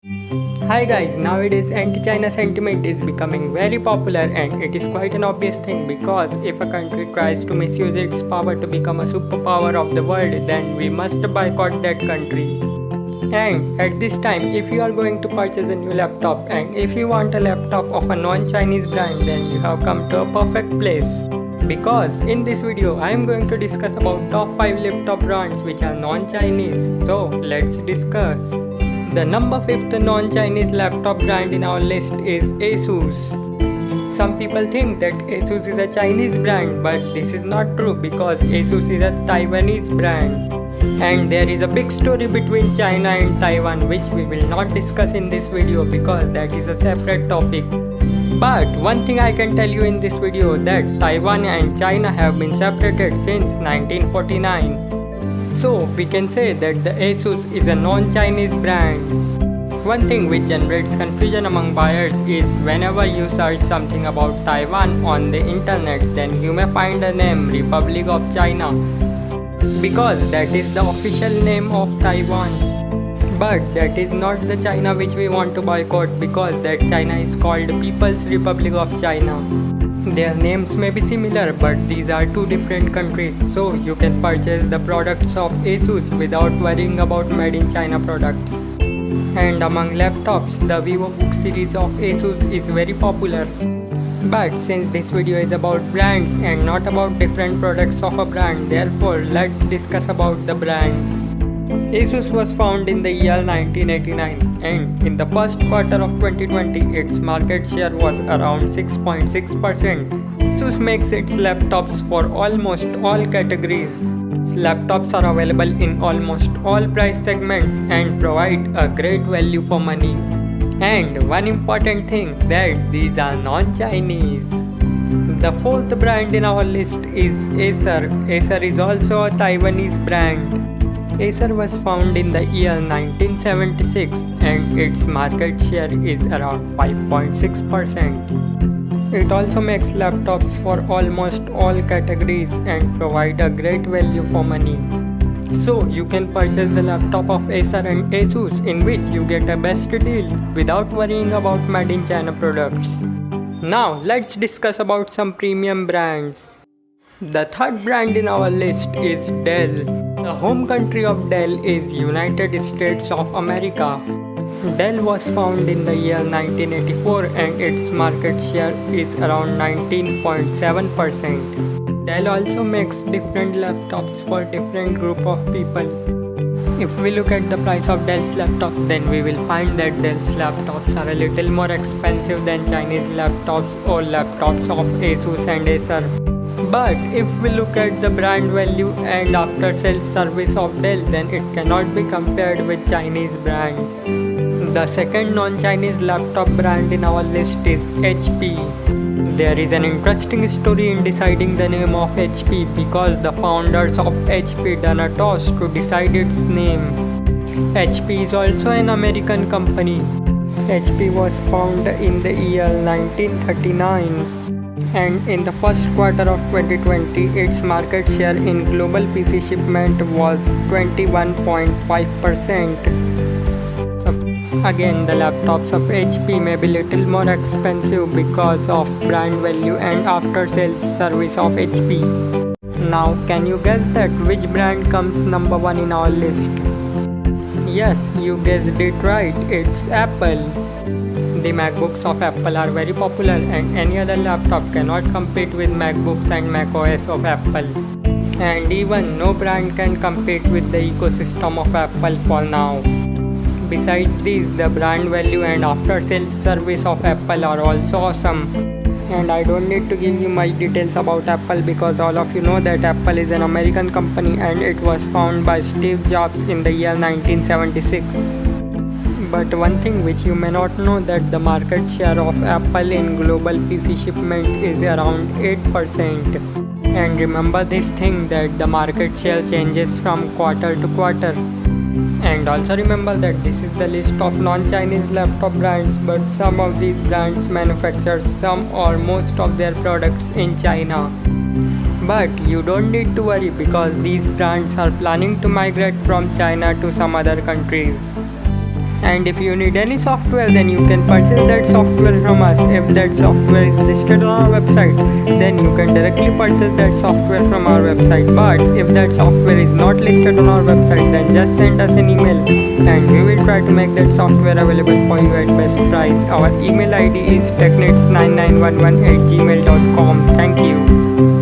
Hi guys, nowadays anti-China sentiment is becoming very popular and it is quite an obvious thing because if a country tries to misuse its power to become a superpower of the world, then we must boycott that country. And at this time, if you are going to purchase a new laptop and if you want a laptop of a non-Chinese brand, then you have come to a perfect place. Because in this video, I am going to discuss about top 5 laptop brands which are non-Chinese. So let's discuss. The number 5th non-Chinese laptop brand in our list is ASUS. Some people think that ASUS is a Chinese brand, but this is not true because ASUS is a Taiwanese brand. And there is a big story between China and Taiwan which we will not discuss in this video because that is a separate topic. But one thing I can tell you in this video that Taiwan and China have been separated since 1949. So we can say that the ASUS is a non-Chinese brand. One thing which generates confusion among buyers is whenever you search something about Taiwan on the internet, then you may find a name Republic of China because that is the official name of Taiwan. But that is not the China which we want to boycott because that China is called People's Republic of China. Their names may be similar, but these are two different countries, so you can purchase the products of ASUS without worrying about made in China products. And among laptops, the VivoBook series of ASUS is very popular. But since this video is about brands and not about different products of a brand, therefore let's discuss about the brand. ASUS was founded in the year 1989 and in the first quarter of 2020 its market share was around 6.6%. ASUS makes its laptops for almost all categories. Laptops are available in almost all price segments and provide a great value for money. And one important thing that these are non-Chinese. The 4th brand in our list is Acer. Acer is also a Taiwanese brand. Acer was founded in the year 1976 and its market share is around 5.6%. It also makes laptops for almost all categories and provide a great value for money. So you can purchase the laptop of Acer and ASUS in which you get a best deal without worrying about made in China products. Now let's discuss about some premium brands. The 3rd brand in our list is Dell. The home country of Dell is United States of America. Dell was founded in the year 1984 and its market share is around 19.7%. Dell also makes different laptops for different group of people. If we look at the price of Dell's laptops, then we will find that Dell's laptops are a little more expensive than Chinese laptops or laptops of ASUS and Acer. But if we look at the brand value and after sales service of Dell, then it cannot be compared with Chinese brands. The 2nd non-Chinese laptop brand in our list is HP. There is an interesting story in deciding the name of HP because the founders of HP done a toss to decide its name. HP is also an American company. HP was founded in the year 1939. And in the first quarter of 2020, its market share in global PC shipment was 21.5%. Again, the laptops of HP may be little more expensive because of brand value and after sales service of HP. Now, can you guess that which brand comes number 1 in our list? Yes, you guessed it right, it's Apple. The MacBooks of Apple are very popular and any other laptop cannot compete with MacBooks and macOS of Apple. And even no brand can compete with the ecosystem of Apple for now. Besides these, the brand value and after sales service of Apple are also awesome. And I don't need to give you much details about Apple because all of you know that Apple is an American company and it was founded by Steve Jobs in the year 1976. But one thing which you may not know that the market share of Apple in global PC shipment is around 8%. And remember this thing that the market share changes from quarter to quarter. And also remember that this is the list of non-Chinese laptop brands, but some of these brands manufacture some or most of their products in China. But you don't need to worry because these brands are planning to migrate from China to some other countries. And if you need any software, then you can purchase that software from us. If that software is listed on our website, then you can directly purchase that software from our website. But if that software is not listed on our website, then just send us an email and we will try to make that software available for you at best price. Our email ID is technits9911@gmail.com. Thank you.